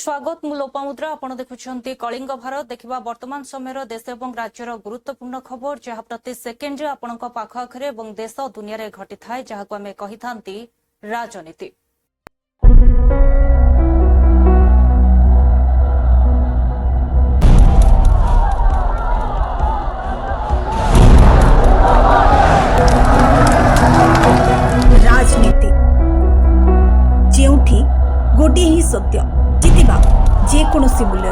स्वागत मु लोपामुद्रा आपण देखुछंती कलिंग भारत देखिबा वर्तमान समय देश और राज्यर गुरुत्वपूर्ण खबर जहाँ प्रति सेकेंड आपणक पाखआखरे और देश दुनिया रे घटी थाए जहां आमे कहि थांती राजनीति। राजनीति जेउठी गोटे ही सत्य जितिबा जेकोसी मूल्य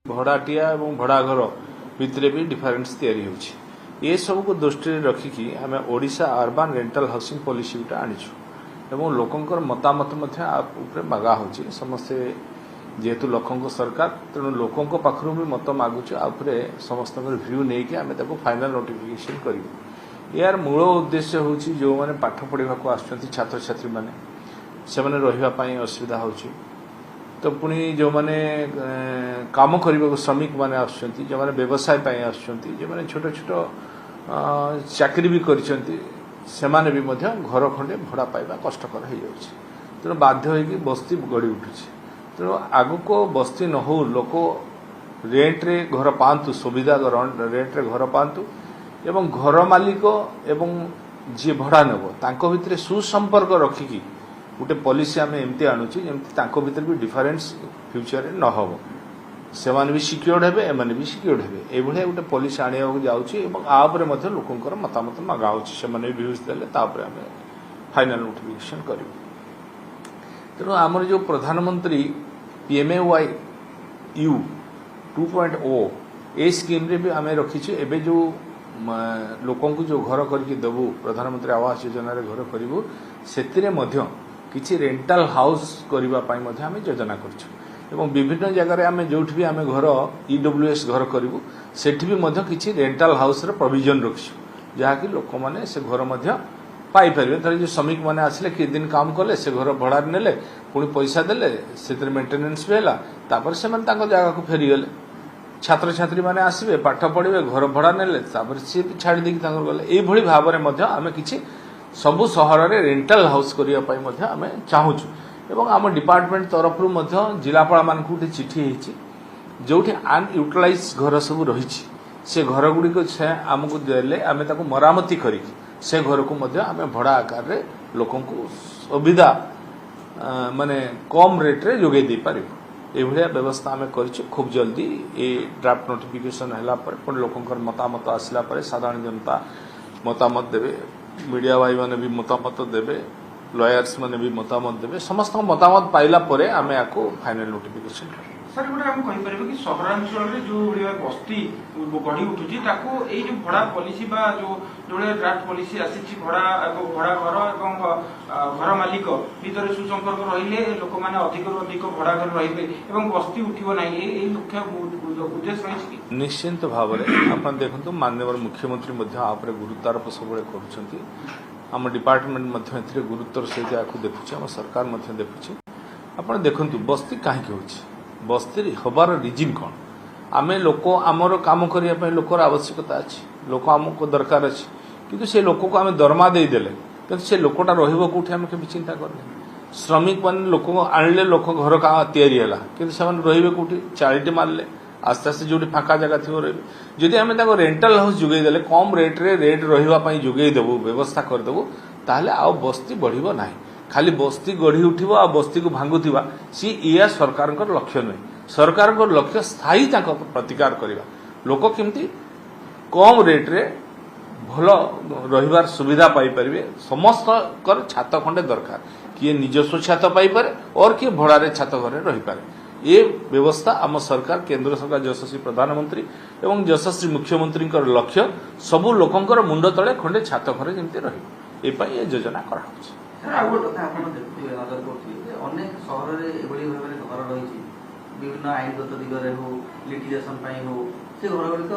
भड़ाटिया और भड़ाघर भितर भी डिफरेन्स तैयारी होची ये सब को दृष्टि रखिकी आम Odisha urban rental housing policy गोटे आनीचु एवं लोकंकर मतामत मागा होची समस्ते जेहेतु लोकों सरकार तेणु लोकों पाखु भी मत मागुचु आउे समस्त भ्यू नहीं कि आम फाइनाल नोटिफिकेशन करूँ यार मूल उद्देश्य हूँ जो मैंने पाठ पढ़ा छात्र छात्री मैंने से रही असुविधा होची तो पुणी जो मैंने काम करने को श्रमिक मैंने आसुच्चंती जो मैंने व्यवसाय आसुच्चंती जो मैंने छोट छोट चाकरी भी करछंती सेमाने भी मध्य घर खंडे भड़ा पाइबा कष्टकर हो जाउछि तेणु बाध्य होइकी बस्ती गड़ी उठुछि तेणु आगु को बस्ती न हो लोक रेंट रे घर पांतु सुविधा रेंट रे घर पांतु एवं घर मालिक एवं जी भड़ा नेब तांको भितरे सुसंपर्क रखिकी गोटे पॉलिसी आम एमती आणुची जमती भितर भी डिफरेन्स फ्यूचर न हो से भी सिक्योर्ड हेबे एमाने भी सिक्योर्ड हेबे एभलिया गोटे पॉलिसी आनिया जाउची एवं आउपरे मध्य लोकंकर मतामत मागा होची से माने व्यूज देले तापरे आम फाइनल नोटिफिकेशन करिवु तेणु आमर जो प्रधानमंत्री PMAY U 2.0 ए स्कीम रे भी आम रखीछु एबे जो लोकों को जो घर करके देवु प्रधानमंत्री आवास योजना रे घर करिवु सेतिरे मध्य किछि रेंटल हाउस करबा पई मध्य आम योजना करछु एवं विभिन्न जगह आम जो भी आम घर EWS घर करूँ सेठी भी मध्य किछि रेंटल हाउस रे प्रोविजन रखछु जहाँकि लोक माने से घर मध्य पाई परिबे धर जो श्रमिक माने आसले कि दिन काम कले से घर भड़ा नेले पुणी पैसा देले से मेंटेनेंस भी हैला तापर से मन ताको जगह को फेरी गले छात्र छात्री माने आसबे पाठ पढ़िबे घर भड़ा नेले तापर से छाड़ी देकी तांगर गले एई भली भाबरे मध्य आम किछि सबु सहर रे रेंटल हाउस करिया पई मध्य आम चाहूछु एवं आम डिपार्टमेंट तरफ जिलापाल मान गोटे चिठी होती जोठी अनयूटिलाइज घर सब रही से घर गुड़िक से आमको देले आम ताको मरामती करिकी से घर को मध्य आम भड़ा आकार रे लोकों को सुविधा माने कम रेट रे जोगे दे पारिबु एभलिया व्यवस्था आम करिछु खूब जल्दी ए ड्राफ्ट नोटिफिकेशन हैला पर पण लोकंकर मतामत आसला पर साधारण जनता मतामत देबे मीडिया भाई माने भी मतामत देबे लॉयर्स माने भी मतामत देबे समस्त मतामत पाइला परे आमे आको फाइनल नोटिफिकेशन कर सर गोटे हम कहि परबे कि सहरांचल रे जो बस्ती गढ़ी उठुची ताको ए जो भड़ा पॉलिसी बा जो ड्राफ्ट पॉलिसी आसी भड़ा भड़ा घर एवं घर मालिक भीतर सुसंपर्क रहिले लोक माने अधिक अधिक भड़ा घर रहिबे एवं बस्ती उठिबो नै ए मुख्य उद्देश्य रहिछि निश्चित भाव में आपण देखंतु माननीय मुख्यमंत्री मध्य आपरे गुरुत्वारोप सबले करूछंती आम डिपार्टमेंट मध्य एथिरे गुरुत्वर सहित आकु देखुछि आम सरकार मध्य देखुछि आपण देखंतु बस्ती काहे के होछि बस्ती हबार रिजन कौन आमे लोक आमर काम करिया पय लोकर आवश्यकता अछि लोक हमको दरकार अछि किंतु से लोक को आमे दरमा दे देले किंतु से लोकटा रहिबो कोठी आमे के चिंता करले श्रमिक मान लोक आनले लोक घर का तयारी हैला किंतु से रहिबे कोठी चाळीटी मारले आस्ते आस्ते जो फाँका जगह थी रही जदि आम रेंटल हाउस जोगे देले कम रेट रे रेट रही जोगे देवु व्यवस्था करदेबु ताहले आउ बस्ती बढ़िबो नाही खाली बस्ती गढ़ी उठिबो आ बस्ती को भांगुथिबा सी या सरकार लक्ष्य नहीं सरकार लक्ष्य स्थायी प्रतिकार करवा लोक केमती कम रेट रे भल रहिबार सुविधा पाई परिबे समस्त कर छात खंडे दरकार किए निजस्व छात पाई पारे और किए भड़ारे छात घरे रही पारे ये व्यवस्था आम सरकार केंद्र सरकार यशस्वी प्रधानमंत्री एवं यशस्वी मुख्यमंत्री लक्ष्य सबू लोकंकर मुंड तले खंडे छात घरे जमती रही ये योजना करा अनेक सहर घर रही विभिन्न आईनगत दिगरे हो लिटिगेशन हो से घर गुड़िक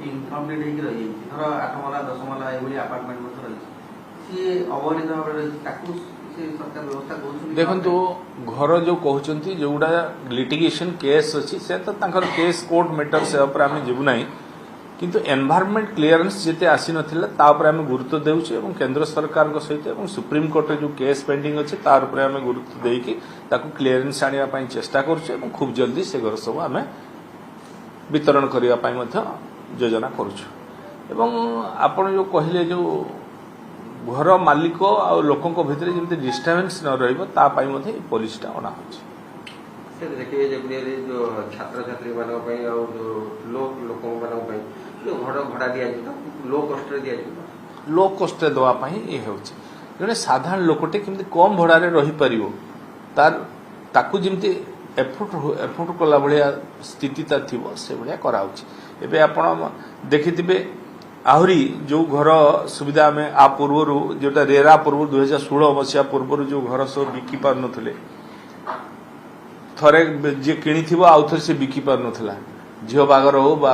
इनकम्प्लीट रही धर 8 माला 10 माला ये आपार्टमेंट रही सी अवैध भाव रही देखो घर जो कहते जोड़ा लिटिगेशन केस अच्छी से तो केस कोर्ट मैटर से आम जीवु ना किंतु एनवायरनमेंट क्लीयरेंस जिते आसी नथिला ता ऊपर आमे गुरुत्व देउछु एवं केंद्र सरकार को सहित एवं सुप्रीम कोर्ट रे जो केस पेंडिंग अछि तार ऊपर आमे गुरुत्व देकी ताकू क्लीयरेंस आनिया पई चेष्टा करछु एवं खूब जल्दी से घर सब आमे वितरण करिया पई मध्य योजना करछु एवं आपण जो कहले जो घर मालिक आ लोकों भितर जमी डिस्टर्बेंस न रहिबो ता पई मध्य पॉलिसीटा अना होछि। सर देखिए जब जो छात्र छात्री मानक पई और जो लोक मानक पई जो घर भड़ा दिया जातो लो कॉस्ट रे दिया जातो लो कॉस्ट रे दवा पई ए होछि जने साधारण लोकटे किमती कम भड़ा रे रही परिवो तार ताकू जमती एफोर्ट कला भलिया स्थिति ता थिबो से भलिया करा होछि। एबे आपण देखिथिबे आहरी जो घर सुविधा में आ पूर्व जोटा रेरा पूर्व 2016 मसीहा पूर्व जो घर सब बिकी पार नथले थरे जे किणी थिबो आउ थरे से बिकी पार नथला झियो बागर हो बा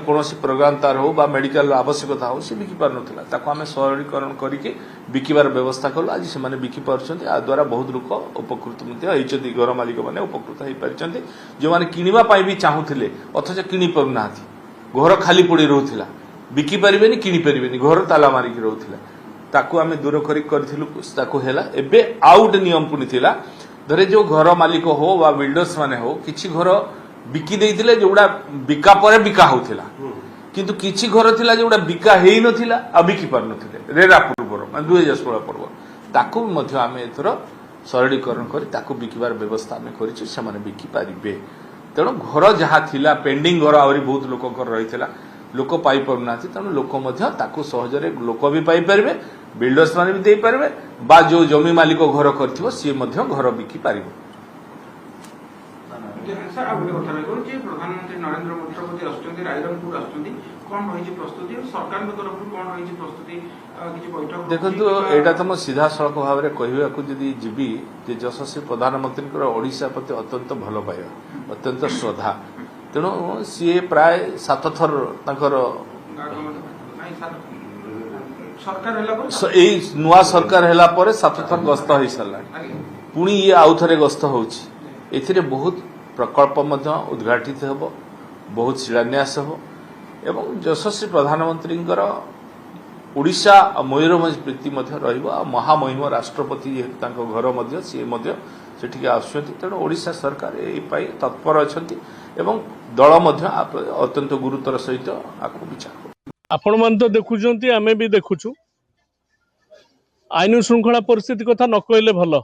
कोनोसी प्रोग्राम तार हो बा मेडिकल आवश्यकता हो से बिकी पार नथला ताको हमें सरलीकरण करके बिकीबार व्यवस्था कलु आज से माने बिकी पारछन्ती आ द्वारा बहुत लोक उपकृत मध्ये होइछन्ती घर मालिक माने उपकृत होई पारछन्ती जो माने किनिबा पाई भी चाहुथिले अथच किनि पार नाथि घर खाली पड़ी रहउथिला बिकी पारिबेनी किनि पारिबेनी घर ताला मारिक रहउथिला ताकू आमे दूर करी करथिलु ताकू हेला एबे आउट नियम पुनी थिला धरे जो घर मालिक हो बा बिल्डर्स माने हो किछि घर बिकी देइथिले जोडा बिका परे बिका होथिला किंतु किछि घर थिला जोडा बिका हेइ नथिला आ बिकी पार नथिले रेरा पूर्व माने 2016 पूर्व ताकू मध्य आमे एथरो सरलीकरण करी ताकू बिकीबार व्यवस्था आमे करिछु से माने बिकी पारिबे तेणु घर जहाँ थिला पेंडिंग घर आउरी बहुत लोककर रहिथिला लोक पाई पारुना तेणु लोक ताकू सहजरे लोक भी पाई पारिबे बिल्डर्स माने भी दे पारिबे बा जो जमी मालिक घर करथिबो सी मध्य घर बिकी पारिबो। सर आ गोटे कथा कहूँ जे प्रधानमंत्री नरेंद्र मोदी प्रति आसुचंती रायरंगपुर आसुचंती कोन रहिछि प्रस्तुति और सरकार के तरफ कोन रहिछि प्रस्तुति किछि बैठक देखंतु एटा त म सीधा सड़क भाव रे कहिबाकू जदी जीवी जे यशस्वी प्रधानमंत्री को ओडिशा प्रति अत्यंत भल पाइबा अत्यंत श्रद्धा तेणु सी प्राय 7 थर ताकर सरकार हैला पर एई नुआ सरकार हैला पर 7 थर गस्त होई सरला पुणी ये आउ थरे गस्त होउछि एथिरे बहुत प्रकल्प मध्य उद्घाटित हेबो बहुत शिलान्यास हेबो एवं यशस्वी प्रधानमंत्री ओडिशा मयूरभंज प्रीति मध्य रहिबो आ महामहिम राष्ट्रपति तांको घर मध्य सी मध्य सेठिके आसुछंती तेणु ओडिशा सरकार एई पाई तत्पर अछंती एवं दल मध्य अत्यंत गुरुतर सहित आकु विचार आपण मन तो देखुछंती आमे भी देखुछु आईन श्रृंखला परिस्थिति कथा न कहले भल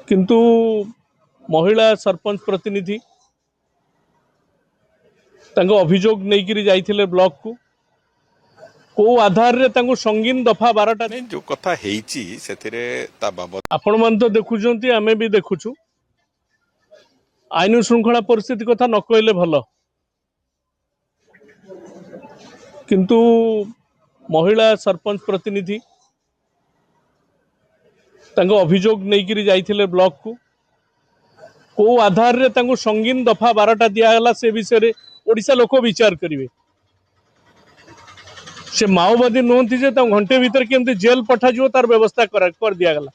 किंतु महिला सरपंच प्रतिनिधि तांको अभियोग नहीं जाइथिले ब्लॉक को आधार रे तांको संगीन दफा 12टा जो कथा हेची सेथिरे ता बाबत आपण मन तो देखुछंती आमे भी देखुछु आईन श्रृंखला परिस्थिति कथा न कहले भल किंतु महिला सरपंच प्रतिनिधि तांको अभियोग नहीं जाइथिले ब्लॉक को आधार रे तांको संगीन दफा 12टा दियागला से विषय रे ओडिशा लोक विचार करिवे से माओवादी नुहति जे घंटे भीतर केमती जेल पठा जो तार व्यवस्था कर दिया गला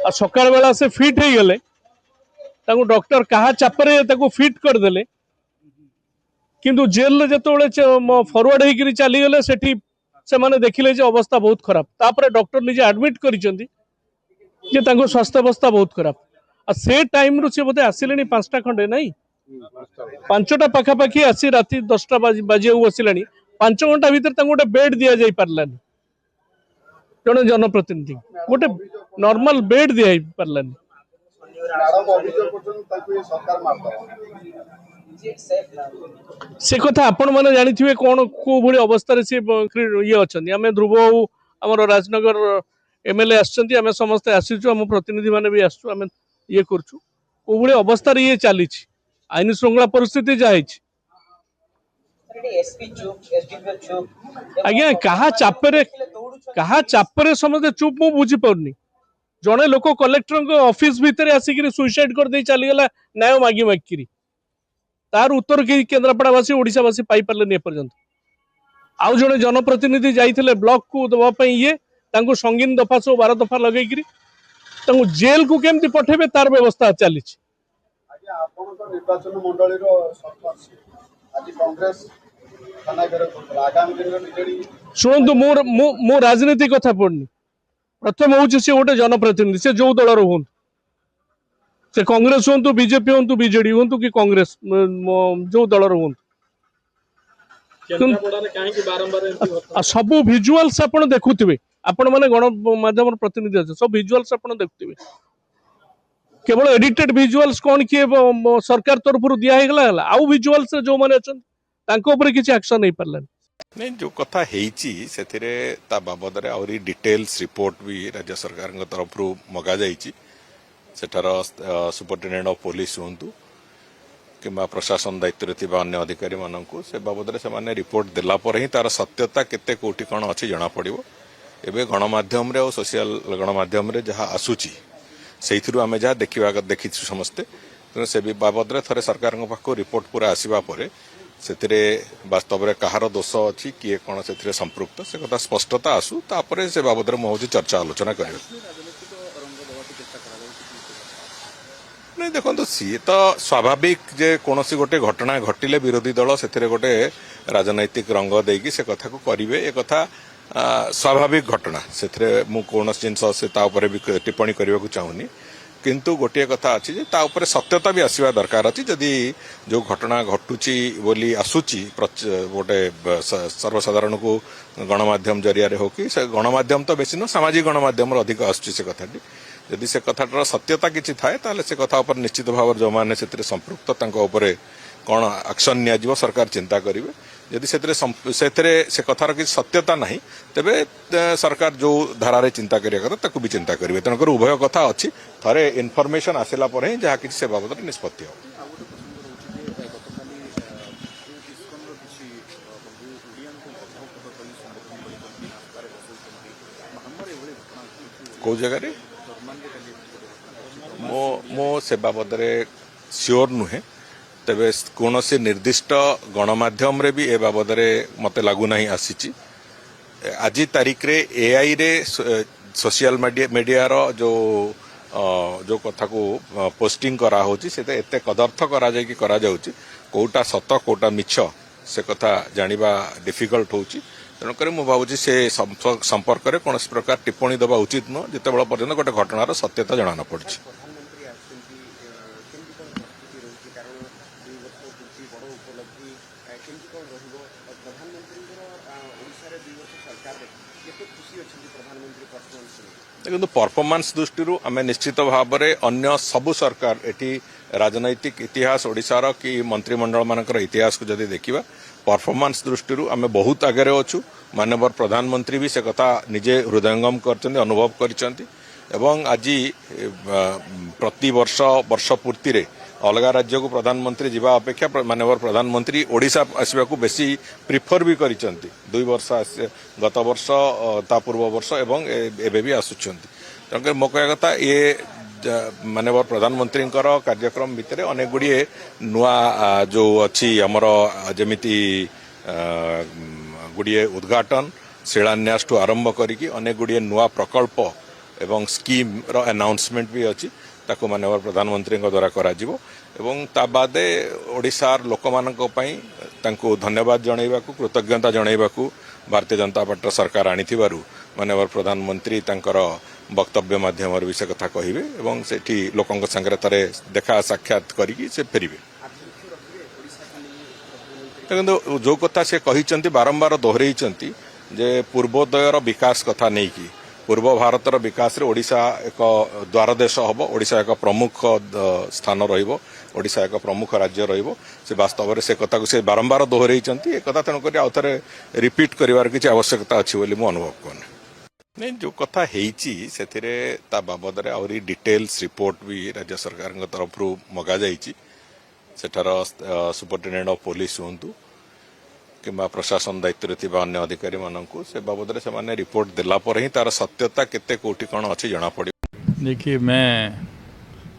आ सकाळ बेला से फिट हो गले ताको डॉक्टर कहा चापरे ताको फिट कर देले किंतु जेल जतोले फॉरवर्ड होकर चली गले सेठी से माने देखिले जे अवस्था बहुत खराब तापरे डॉक्टर निजे एडमिट करिसेंती जे ताको स्वास्थ्य अवस्था बहुत खराब आ से टाइम रु से बोधे आसिलेनी 5टा खंडे नहीं 5टा पाखापाखि आसी राति 10टा बाजे बसिलानी 5 घंटा भीतर गोटे बेड दि जाई पारलानी जड़े जनप्रतिनिधि गोटे नॉर्मल बेड दि पारलानी से कथा आपण माने जानिथिबे कोन को भली अवस्था रे से ये अछंती आमे ध्रुव हमर राजनगर एमएलए आछंती आमे समस्त आसीचु हम प्रतिनिधि माने भी आछू आमे ये करछु को भली अवस्था रे ये चाली छी आईन श्रृंखला परिस्थिति जाइछ आज्ञा कहा चापरे समझे चुप मु बुझी पारनी जड़े लोक कलेक्टर ऑफिस भितर आसिक सुइसाइड कर दे चली गला न्याय मागी मागिकी तार उत्तर के केन्द्रापड़ावासी ओडिशावासी पाई पारले एपर्यंत आउ जड़े जनप्रतिनिधि जाइथिले ब्लॉक को दबा ये तांको संगीन दफा 12 दफा लगेकरी तांको जेल को केमती पठेबे तार व्यवस्था चली निर्वाचन मंडली आज कांग्रेस थाना घेराव करथला आगामी दिन में बीजेडी शुणु मु राजनीति कथा पड़नी प्रथम हूँ सी गोटे जनप्रतिनिधि से जो दलर हूँ से कांग्रेस हूँ बीजेपी हूँ बीजेडी हूँ कि कांग्रेस जो दलर हूँ सब भिजुआल्स आप देखुवे आपण मैंने गणमाध्यम प्रतिनिधि अच्छे सब भिजुआल्स आप देखुवे केवल एडिटेड भिजुआल्स कौन किए सरकार तरफ दिगला आउ भिजुआल्स जो मैंने अच्छा किसी एक्शन नहीं पार्लानी नहीं जो कथा हेची सेथिरे ता बाबद रे आउरी डिटेल्स रिपोर्ट भी राज्य सरकार तरफ मगा जाइछि सेठार सुपरिटेडेंट ऑफ पुलिस हुंतु किंबा प्रशासन दायित्व रे अन्य अधिकारी माननकु से बाबद रे से रिपोर्ट देला पर ही तार सत्यता केते कोठी कोन अछि जणा पड़िबो एबे गणमाध्यम रे और सोशल गणमाध्यम रे जहा आसुची सेइथिरु आमे जहा देखिछु समस्ते तेणु से बाबद रे थरे सरकार पाखु रिपोर्ट पूरा आसीबा परे सेतिरे वास्तव में कहार दोष अच्छी किए कौन से संपृक्त से कथा स्पष्टता आसू तापर से बाबद में हूँ चर्चा आलोचना कर नहीं देखो सी तो स्वाभाविक जे कौन गोटे घटना घटिले विरोधी दल से गोटे राजनैतिक रंग देकी से कथा को करेंगे ए कथा स्वाभाविक घटना से कौन जिनस से भी टिप्पणी करने को चाहूनी किंतु गोटे कथा अच्छी ता ऊपर सत्यता भी आसवा दरकार अच्छी जदि जो घटना घटुची बोली आसूची गोटे सर्वसाधारण को गणमाध्यम जरिया हो कि गणमाध्यम तो बेसी न सामाजिक गणमाध्यम अधिक आसूची से कथाटी जदि से कथाटार सत्यता किछि थाए ताले से कथा ऊपर निश्चित भाव जो मैंने से संपृक्त तांको ऊपर कौन एक्शन निया सरकार चिंता करेंगे यदि से कथार किसी सत्यता नहीं तेबे सरकार जो धारा रे चिंता करिया कथा ताकू भी चिंता करेंगे तेणुकर उभय कथा अच्छी थरे इनफॉरमेशन आसला पर ही जहाँ किसी से बाबद निष्पत्ति हो कौ जगह मो से बाबद सियोर नुहे तेबे कौन से निर्दिष्ट गणमाध्यम रे भी ए बाबद मते लागू नहीं आसी आज तारीख रे एआई रे सोशल मीडिया रो जो कथा को पोस्टिंग करा होची से एते कदर्थ करा जाय कि करा जाउची कोटा सत कोटा मिछ से कथा जानिबा डिफिकल्ट होची तेणुक मु भावुची से संपर्क में कौन प्रकार टिप्पणी देवा उचित नुह जिते बड़ा पर्यंत गोटे घटनार सत्यता जना न पड़ी देखो परफॉर्मेंस दृष्टि आम निश्चित भाव में अन्य सबु सरकार एटी राजनैतिक इतिहास ओडिशार कि मंत्रिमंडल मानकर इतिहास को जदि देखिबा परफॉर्मेंस दृष्टि आम बहुत आगे अच्छु माननीय प्रधानमंत्री भी से कथा निजे हृदयंगम कर अनुभव कर आज प्रति वर्ष पूर्ति रे अलग राज्य को प्रधानमंत्री जीवा अपेक्षा माननीय प्रधानमंत्री ओडिशा आसवा को बेसी प्रिफर भी करिसेंती 2 वर्ष गत वर्ष ता पूर्व वर्ष एवं एबे भी आसुछंती तेणुकर मो कहया कथा ये माननीय प्रधानमंत्री कार्यक्रम भितर अनेक गुड़िए नुआ जो अच्छी आमर जमिति गुड़िए उद्घाटन शिलान्यास ठू आरंभ करिकी अनेक गुड़िए नुआ प्रकल्प एवं स्कीम रो अनाउंसमेंट भी अच्छी ताको माननीय प्रधानमंत्री द्वारा करा जिवो एवं ता बादे ओडिशार लोकमानक पई तांको धन्यवाद जणाइबाकू कृतज्ञता जणाइबाकू भारतीय जनता पार्टी सरकार आनिथिबारु माननीय प्रधानमंत्री तांकर वक्तव्य माध्यम विषय कथा कहिबे एवं सेठी लोकंक संगे थरे देखा साक्षात करिकी से फेरिबे देखो जो कथा से कहिचंती बारंबार दोहरेइचंती जे पूर्वोदयर विकास कथा नहीं की पूर्व भारतर विकास रे ओडिशा एक द्वारदेश हम ओडिशा एक प्रमुख स्थान रहिबो ओडिशा एक प्रमुख राज्य रहिबो से वास्तव में से कथा को से बारंबार दोहरेइचंती ए कथा तेणुक आउ थे रिपीट करिवार किछि आवश्यकता अछि बोली मु अनुभव करने नहीं जो कथा हेची सेथिरे ता बाबद रे आउरी डिटेल्स रिपोर्ट भी राज्य सरकार तरफ मगा जाइछि सेठार सुपरिटेडेंट ऑफ पुलिस हुंतु किंबा प्रशासन दायित्व रे अन्य अधिकारी माननकु से बाबद रे से रिपोर्ट देला पर ही तार सत्यता केते कोठी कोन अछि जना पड़ी। देखिए मैं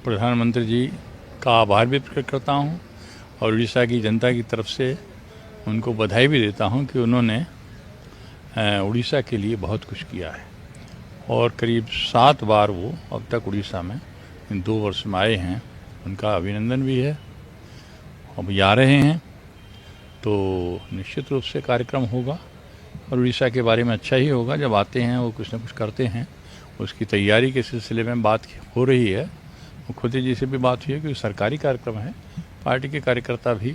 प्रधानमंत्री जी का आभार भी प्रकट करता हूं और उड़ीसा की जनता की तरफ से उनको बधाई भी देता हूं कि उन्होंने उड़ीसा के लिए बहुत कुछ किया है और करीब 7 बार वो अब तक उड़ीसा में इन 2 वर्ष में आए हैं। उनका अभिनंदन भी है, अब आ रहे हैं तो निश्चित रूप से कार्यक्रम होगा और उड़ीसा के बारे में अच्छा ही होगा। जब आते हैं वो कुछ न कुछ करते हैं, उसकी तैयारी के सिलसिले में बात हो रही है। मुख्यमंत्री जी से भी बात हुई है कि सरकारी कार्यक्रम है, पार्टी के कार्यकर्ता भी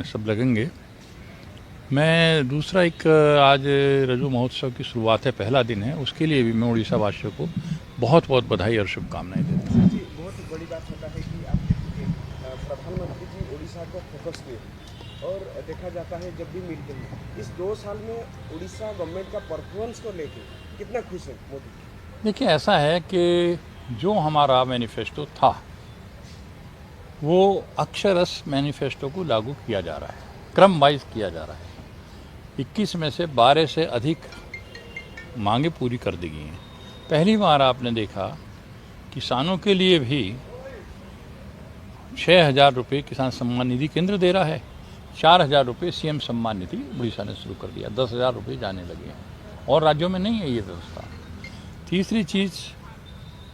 सब लगेंगे। मैं दूसरा एक आज रजू महोत्सव की शुरुआत है, पहला दिन है, उसके लिए भी मैं उड़ीसा वासियों को बहुत बहुत बधाई और शुभकामनाएं देता हूँ। जी, बहुत बड़ी बात होता है कि आप देखिए प्रधानमंत्री जी उड़ीसा को फोकस किए और देखा जाता है जब भी मिलते हैं इस 2 साल में उड़ीसा गवर्नमेंट का परफॉर्मेंस को लेके कितना खुश है मोदी? देखिए, ऐसा है कि जो हमारा मैनिफेस्टो था वो अक्षरश मैनिफेस्टो को लागू किया जा रहा है, क्रम वाइज किया जा रहा है। 21 में से 12 से अधिक मांगे पूरी कर दी गई हैं। पहली बार आपने देखा किसानों के लिए भी 6,000 रुपये किसान सम्मान निधि केंद्र दे रहा है, 4,000 रुपये सीएम सम्मान निधि उड़ीसा ने शुरू कर दिया, 10,000 रुपये जाने लगे हैं और राज्यों में नहीं है ये व्यवस्था। तीसरी चीज़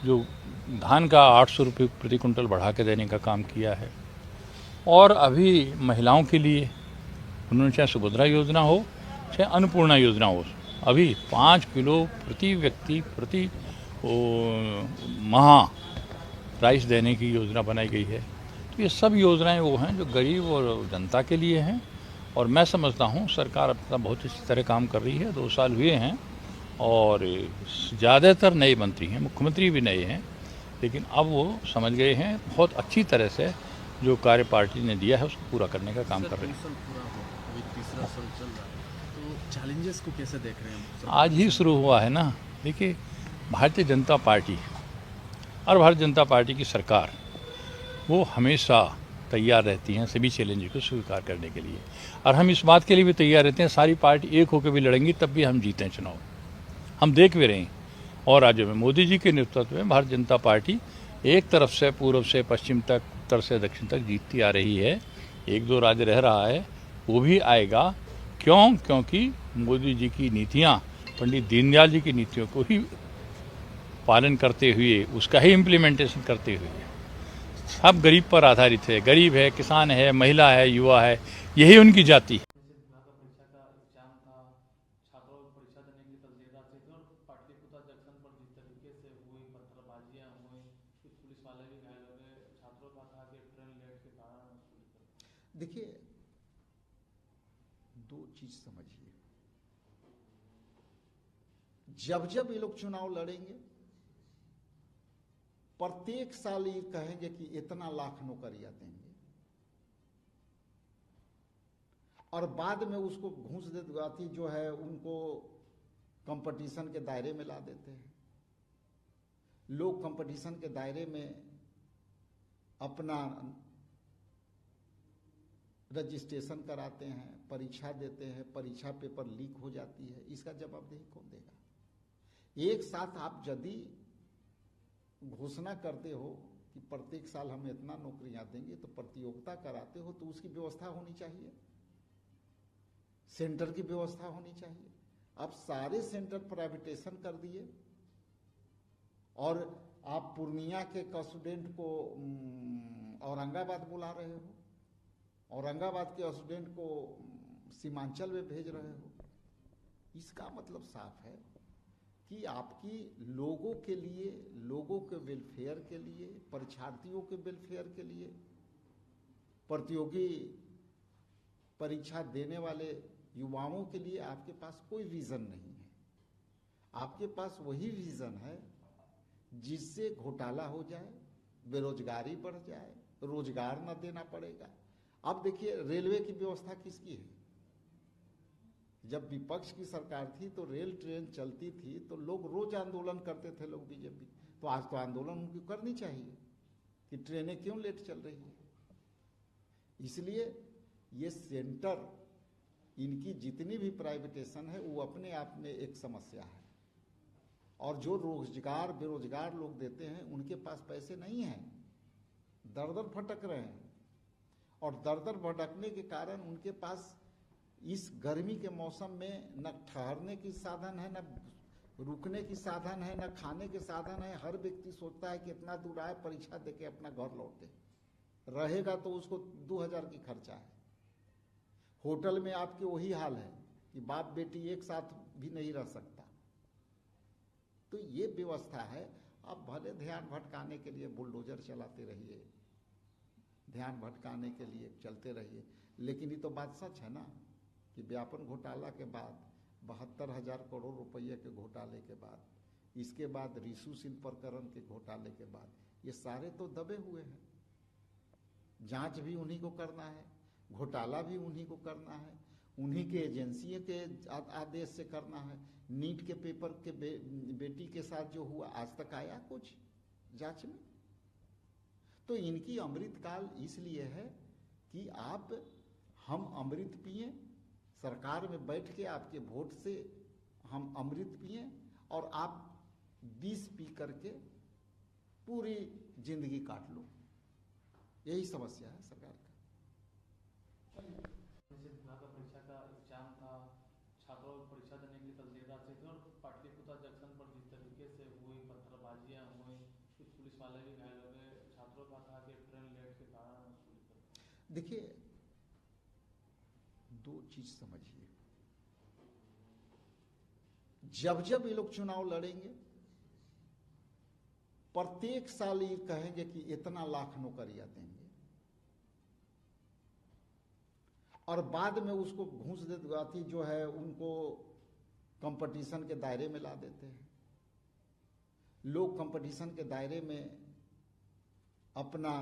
जो धान का 800 रुपये प्रति कुंटल बढ़ा के देने का काम किया है और अभी महिलाओं के लिए उन्होंने चाहे सुभद्रा योजना हो चाहे अन्नपूर्णा योजना हो, अभी 5 किलो प्रति व्यक्ति प्रति माह राइस देने की योजना बनाई गई है। तो ये सब योजनाएं वो हैं जो गरीब और जनता के लिए हैं और मैं समझता हूँ सरकार अपना बहुत अच्छी तरह काम कर रही है। 2 साल हुए हैं और ज़्यादातर नए मंत्री हैं, मुख्यमंत्री भी नए हैं, लेकिन अब वो समझ गए हैं बहुत अच्छी तरह से जो कार्य पार्टी ने दिया है उसको पूरा करने का काम कर रहे हैं। तीसरा साल चल रहा है, तो चैलेंजेस को कैसे देख रहे हैं? आज ही शुरू हुआ है ना। देखिए, भारतीय जनता पार्टी और भारतीय जनता पार्टी की सरकार वो हमेशा तैयार रहती हैं सभी चैलेंज को स्वीकार करने के लिए और हम इस बात के लिए भी तैयार रहते हैं सारी पार्टी एक होकर भी लड़ेंगी तब भी हम जीतें चुनाव। हम देख भी रहे हैं और राज्यों में मोदी जी के नेतृत्व में भारतीय जनता पार्टी एक तरफ से पूर्व से पश्चिम तक, उत्तर से दक्षिण तक जीतती आ रही है। 1-2 राज्य रह रहा है, वो भी आएगा। क्योंकि मोदी जी की नीतियाँ पंडित दीनदयाल जी की नीतियों को ही पालन करते हुए, उसका ही इम्प्लीमेंटेशन करते हुए सब गरीब पर आधारित है। गरीब है, किसान है, महिला है, युवा है, यही उनकी जाति है। देखिए, 2 चीज समझिए, जब ये लोग चुनाव लड़ेंगे प्रत्येक साल ये कहेंगे कि इतना लाख नौकरियां देंगे और बाद में उसको घूस देती जो है उनको कंपटीशन के दायरे में ला देते हैं। लोग कंपटीशन के दायरे में अपना रजिस्ट्रेशन कराते हैं, परीक्षा देते हैं, परीक्षा पेपर लीक हो जाती है, इसका जवाबदेही कौन देगा? एक साथ आप यदि घोषणा करते हो कि प्रत्येक साल हम इतना नौकरियां देंगे तो प्रतियोगिता कराते हो तो उसकी व्यवस्था होनी चाहिए, सेंटर की व्यवस्था होनी चाहिए। अब सारे सेंटर प्राइवेटाइजेशन कर दिए और आप पूर्णिया के स्टूडेंट को औरंगाबाद बुला रहे हो, औरंगाबाद के स्टूडेंट को सीमांचल में भेज रहे हो। इसका मतलब साफ है कि आपकी लोगों के लिए, लोगों के वेलफेयर के लिए, परीक्षार्थियों के वेलफेयर के लिए, प्रतियोगी परीक्षा देने वाले युवाओं के लिए आपके पास कोई विजन नहीं है। आपके पास वही विजन है जिससे घोटाला हो जाए, बेरोजगारी बढ़ जाए, रोजगार न देना पड़ेगा। अब देखिए, रेलवे की व्यवस्था किसकी है? जब विपक्ष की सरकार थी तो रेल ट्रेन चलती थी तो लोग रोज आंदोलन करते थे, लोग बीजेपी। तो आज तो आंदोलन उनको करनी चाहिए कि ट्रेनें क्यों लेट चल रही है। इसलिए ये सेंटर, इनकी जितनी भी प्राइवेटेशन है वो अपने आप में एक समस्या है और जो रोजगार बेरोजगार लोग देते हैं उनके पास पैसे नहीं हैं, दर दर भटक रहे हैं और दर दर भटकने के कारण उनके पास इस गर्मी के मौसम में न ठहरने की साधन है, न रुकने की साधन है, न खाने के साधन है। हर व्यक्ति सोचता है कि इतना दूर आए, परीक्षा देके अपना घर लौटे, रहेगा तो उसको 2000 की खर्चा है। होटल में आपके वही हाल है कि बाप बेटी एक साथ भी नहीं रह सकता। तो ये व्यवस्था है। आप भले ध्यान भटकाने के लिए बुलडोजर चलाते रहिए, ध्यान भटकाने के लिए चलते रहिए, लेकिन ये तो बात सच है ना कि व्यापन घोटाला के बाद 72,000 करोड़ रुपये के घोटाले के बाद, इसके बाद रिशु सिंह प्रकरण के घोटाले के बाद, ये सारे तो दबे हुए हैं। जांच भी उन्हीं को करना है, घोटाला भी उन्हीं को करना है, उन्हीं के एजेंसियों के आदेश से करना है। नीट के पेपर के बेटी के साथ जो हुआ, आज तक आया कुछ जांच में? तो इनकी अमृतकाल इसलिए है कि हम अमृत पिए, सरकार में बैठ के आपके वोट से हम अमृत पिए और आप विष पी करके पूरी जिंदगी काट लो। यही समस्या है सरकार का। परीक्षा का एग्जाम था, छात्रों को परीक्षा देने के लिए कल देर रात से और पाटलिपुत्र जंक्शन पर जिस तरीके से हुई, पत्थरबाजियां हुई, कुछ पुलिस वाले भी घायल हो गए, छात्रों का था कि ट्रेन लेट के कारण। देखिए, दो चीज समझिए, जब जब ये लोग चुनाव लड़ेंगे प्रत्येक साल ये कहेंगे कि इतना लाख नौकरियां देंगे और बाद में उसको घूस देती जो है उनको कंपटीशन के दायरे में ला देते हैं। लोग कंपटीशन के दायरे में अपना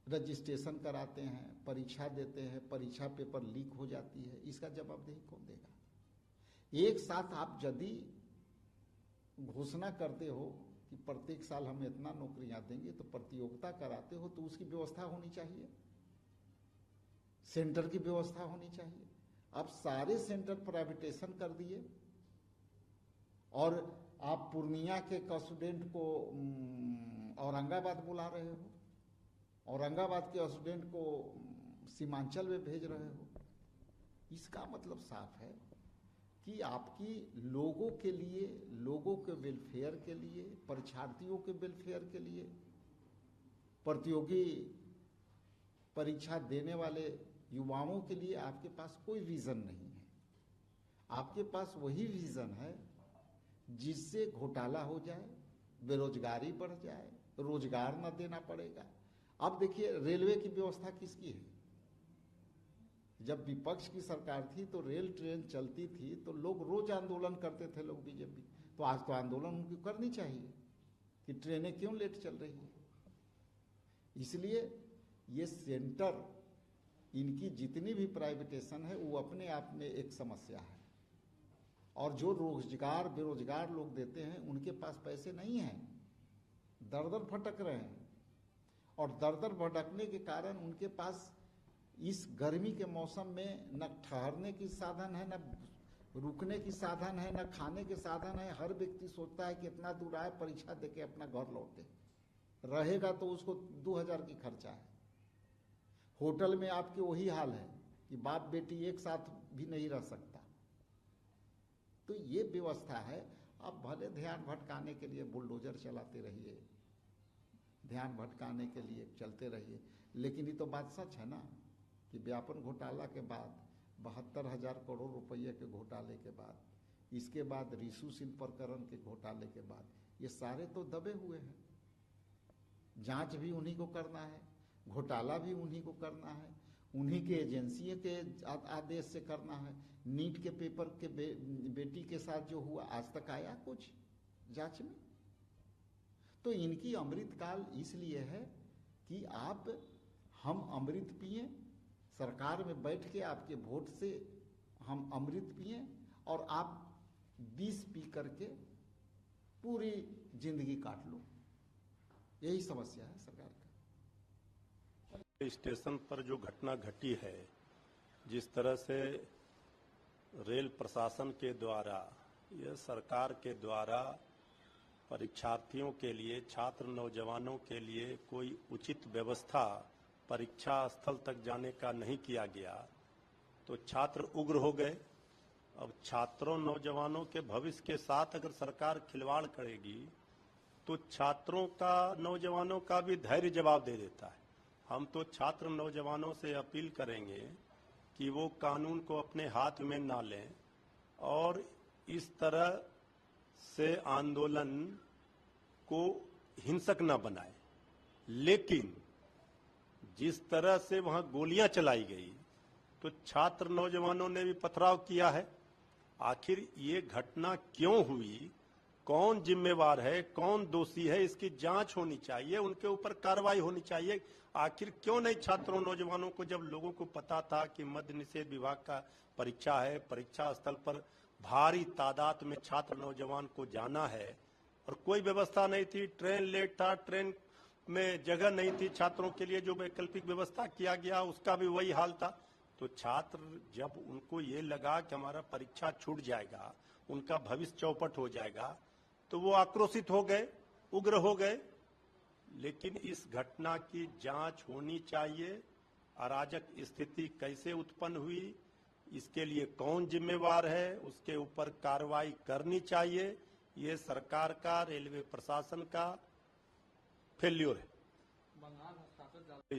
रजिस्ट्रेशन कराते हैं, परीक्षा देते हैं, परीक्षा पेपर लीक हो जाती है, इसका जवाबदेही कौन देगा? एक साथ आप यदि घोषणा करते हो कि प्रत्येक साल हम इतना नौकरियां देंगे, तो प्रतियोगिता कराते हो तो उसकी व्यवस्था होनी चाहिए, सेंटर की व्यवस्था होनी चाहिए। अब सारे सेंटर प्राइवेटाइजेशन कर दिए और आप पूर्णिया के स्टूडेंट को औरंगाबाद बुला रहे हो, औरंगाबाद के स्टूडेंट को सीमांचल में भेज रहे हो। इसका मतलब साफ है कि आपकी लोगों के लिए, लोगों के वेलफेयर के लिए, परीक्षार्थियों के वेलफेयर के लिए, प्रतियोगी परीक्षा देने वाले युवाओं के लिए आपके पास कोई विजन नहीं है। आपके पास वही विजन है जिससे घोटाला हो जाए, बेरोजगारी बढ़ जाए, रोजगार न देना पड़ेगा। अब देखिए, रेलवे की व्यवस्था किसकी है? जब विपक्ष की सरकार थी तो रेल ट्रेन चलती थी तो लोग रोज आंदोलन करते थे, लोग बीजेपी। तो आज तो आंदोलन उनको करनी चाहिए कि ट्रेनें क्यों लेट चल रही है। इसलिए ये सेंटर, इनकी जितनी भी प्राइवेटेशन है वो अपने आप में एक समस्या है। और जो रोजगार बेरोजगार लोग देते हैं उनके पास पैसे नहीं हैं, दर दर भटक रहे हैं, और दर दर भटकने के कारण उनके पास इस गर्मी के मौसम में न ठहरने की साधन है, न रुकने की साधन है, न खाने के साधन है। हर व्यक्ति सोचता है कि इतना दूर आए, परीक्षा देके अपना घर लौटे, रहेगा तो उसको 2000 की खर्चा है। होटल में आपके वही हाल है कि बाप बेटी एक साथ भी नहीं रह सकता। तो ये व्यवस्था है। आप भले ध्यान भटकाने के लिए बुलडोजर चलाते रहिए, ध्यान भटकाने के लिए चलते रहिए, लेकिन ये तो बात सच है ना कि व्यापन घोटाला के बाद 72,000 करोड़ रुपये के घोटाले के बाद, इसके बाद रिशु सिंह प्रकरण के घोटाले के बाद, ये सारे तो दबे हुए हैं। जांच भी उन्हीं को करना है, घोटाला भी उन्हीं को करना है, उन्हीं के एजेंसियों के आदेश से करना है। नीट के पेपर के बेटी के साथ जो हुआ, आज तक आया कुछ जांच में? तो इनकी अमृतकाल इसलिए है कि हम अमृत पिए, सरकार में बैठ के आपके वोट से हम अमृत पिए और आप विष पी करके पूरी जिंदगी काट लो। यही समस्या है सरकार का। स्टेशन पर जो घटना घटी है, जिस तरह से रेल प्रशासन के द्वारा, यह सरकार के द्वारा परीक्षार्थियों के लिए, छात्र नौजवानों के लिए कोई उचित व्यवस्था परीक्षा स्थल तक जाने का नहीं किया गया, तो छात्र उग्र हो गए। अब छात्रों नौजवानों के भविष्य के साथ अगर सरकार खिलवाड़ करेगी तो छात्रों का, नौजवानों का भी धैर्य जवाब दे देता है। हम तो छात्र नौजवानों से अपील करेंगे कि वो कानून को अपने हाथ में ना लें और इस तरह से आंदोलन को हिंसक न बनाए। लेकिन जिस तरह से वहां गोलियां चलाई गई तो छात्र नौजवानों ने भी पथराव किया है। आखिर ये घटना क्यों हुई, कौन जिम्मेवार है, कौन दोषी है, इसकी जांच होनी चाहिए, उनके ऊपर कार्रवाई होनी चाहिए। आखिर क्यों नहीं छात्रों नौजवानों को, जब लोगों को पता था कि मद्य निषेध विभाग का परीक्षा है, परीक्षा स्थल पर भारी तादाद में छात्र नौजवान को जाना है और कोई व्यवस्था नहीं थी, ट्रेन लेट था, ट्रेन में जगह नहीं थी छात्रों के लिए, जो वैकल्पिक व्यवस्था किया गया उसका भी वही हाल था। तो छात्र जब उनको ये लगा कि हमारा परीक्षा छूट जाएगा, उनका भविष्य चौपट हो जाएगा, तो वो आक्रोशित हो गए, उग्र हो गए। लेकिन इस घटना की जांच होनी चाहिए। अराजक स्थिति कैसे उत्पन्न हुई, इसके लिए कौन जिम्मेवार है, उसके ऊपर कार्रवाई करनी चाहिए। ये सरकार का, रेलवे प्रशासन का फेल्योर है।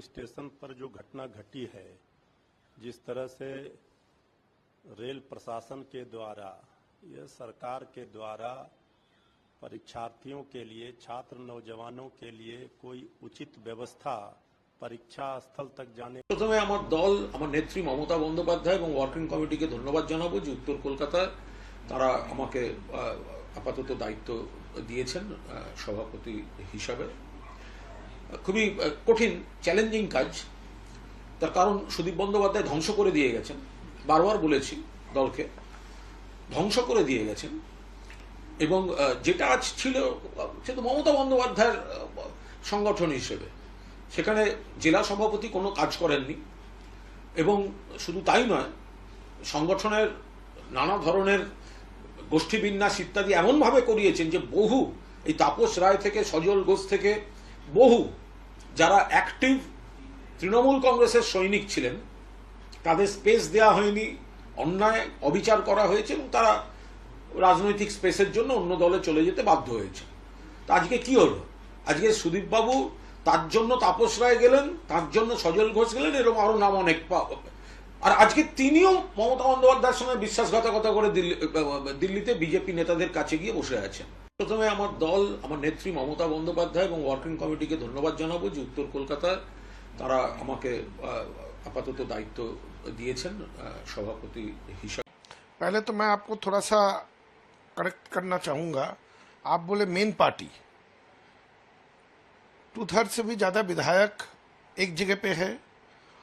स्टेशन पर जो घटना घटी है, जिस तरह से रेल प्रशासन के द्वारा, यह सरकार के द्वारा परीक्षार्थियों के लिए, छात्र नौजवानों के लिए कोई उचित व्यवस्था परीक्षा स्थल तक जाने। प्रथमे আমার দল, আমার নেত্রী মমতা বন্দ্যোপাধ্যায় এবং ওয়ার্কিং কমিটিকে ধন্যবাদ জানাবো যে উত্তর কলকাতায় তারা আমাকে আপাতত দায়িত্ব দিয়েছেন সভাপতি হিসাবে। খুবই কঠিন, চ্যালেঞ্জিং কাজ। তার কারণ সুদীপ বন্দ্যোপাধ্যায় ধ্বংস করে দিয়ে গেছেন, বারবার বলেছি দলকে, ধ্বংস করে দিয়ে গেছেন। এবং যেটা আজ ছিল সে তো মমতা বন্দ্যোপাধ্যায়ের সংগঠন হিসেবে, সেখানে জেলা সভাপতি কোনো কাজ করেননি। এবং শুধু তাই নয়, সংগঠনের নানা ধরনের গোষ্ঠীবিন্যাস ইত্যাদি এমনভাবে করিয়েছেন যে বহু, এই তাপস রায় থেকে, সজল ঘোষ থেকে বহু যারা অ্যাক্টিভ তৃণমূল কংগ্রেসের সৈনিক ছিলেন তাদের স্পেস দেওয়া হয়নি, অন্যায় অবিচার করা হয়েছে এবং তারা রাজনৈতিক স্পেসের জন্য অন্য দলে চলে যেতে বাধ্য হয়েছে। তা আজকে কি হলো? আজকে সুদীপ বাবু, তার জন্য তাপস রায় গেলেন, তার জন্য সজল ঘোষ গেলেন, এরকম আরো নাম অনেক। আর আজকে তিনিও মমতা বন্দ্যোপাধ্যায়ের সঙ্গে বিশ্বাসঘাতকতা করে দিল্লিতে বিজেপি নেতাদের কাছে গিয়ে বসে আছেন। প্রথমে আমার দল, আমার নেত্রী মমতা বন্দ্যোপাধ্যায় এবং ওয়ার্কিং কমিটিকে ধন্যবাদ জানাবো যে উত্তর কলকাতায় তারা আমাকে আপাতত দায়িত্ব দিয়েছেন সভাপতি হিসাবে। पहले तो मैं आपको थोड़ा सा करेक्ट करना चाहूंगा। आप बोले मेन पार्टी, 2/3 से भी ज्यादा विधायक एक जगह पे है,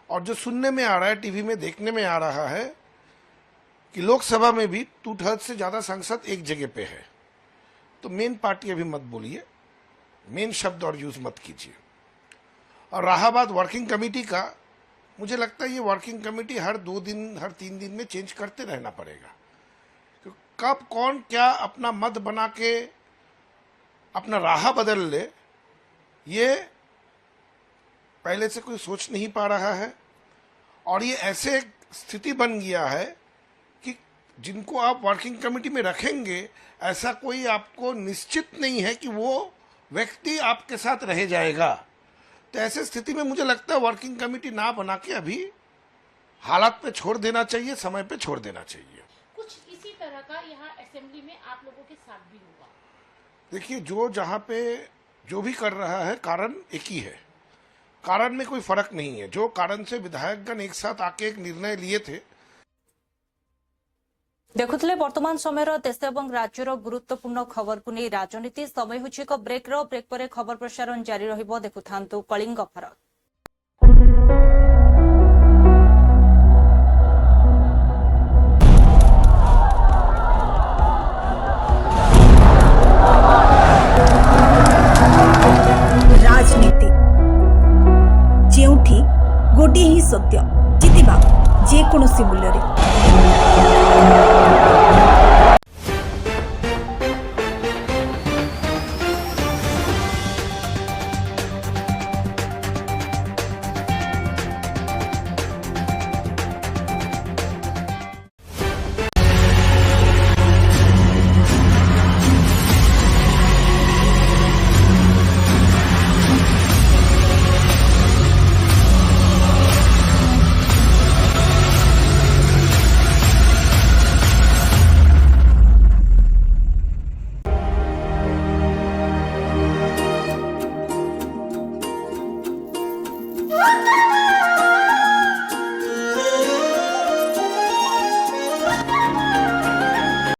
और जो सुनने में आ रहा है, टीवी में देखने में आ रहा है कि लोकसभा में भी 2/3 से ज्यादा सांसद एक जगह पे है। तो मेन पार्टी अभी मत बोलिए, मेन शब्द और यूज मत कीजिए। और रहा बात वर्किंग कमेटी का, मुझे लगता है ये वर्किंग कमेटी हर 2 दिन, हर 3 दिन में चेंज करते रहना पड़ेगा। कब कौन क्या अपना मत बना के अपना राह बदल ले, ये पहले से कोई सोच नहीं पा रहा है। और ये ऐसे स्थिति बन गया है कि जिनको आप वर्किंग कमेटी में रखेंगे, ऐसा कोई आपको निश्चित नहीं है कि वो व्यक्ति आपके साथ रह जाएगा। तो ऐसे स्थिति में मुझे लगता है वर्किंग कमेटी ना बना के अभी हालात पे छोड़ देना चाहिए, समय पे छोड़ देना चाहिए। कुछ इसी तरह का यहाँ असेंबली में आप लोगों के साथ भी हुआ। देखिए, जो जहाँ पे जो भी कर रहा है, कारण एक ही है, कारण में कोई फर्क नहीं है। जो कारण से विधायकगण एक साथ आके एक निर्णय लिए थे। देखुले वर्तमान समय देश और राज्यर गुरुत्वपूर्ण खबर को नहीं राजनीति। समय होछि एक ब्रेक पर खबर प्रसारण जारी रहिबो। देखुथांतु कलिंग भारत। राजनीति जेउठी गोटे ही सत्य जितिबा जे कोनोसी मूल्य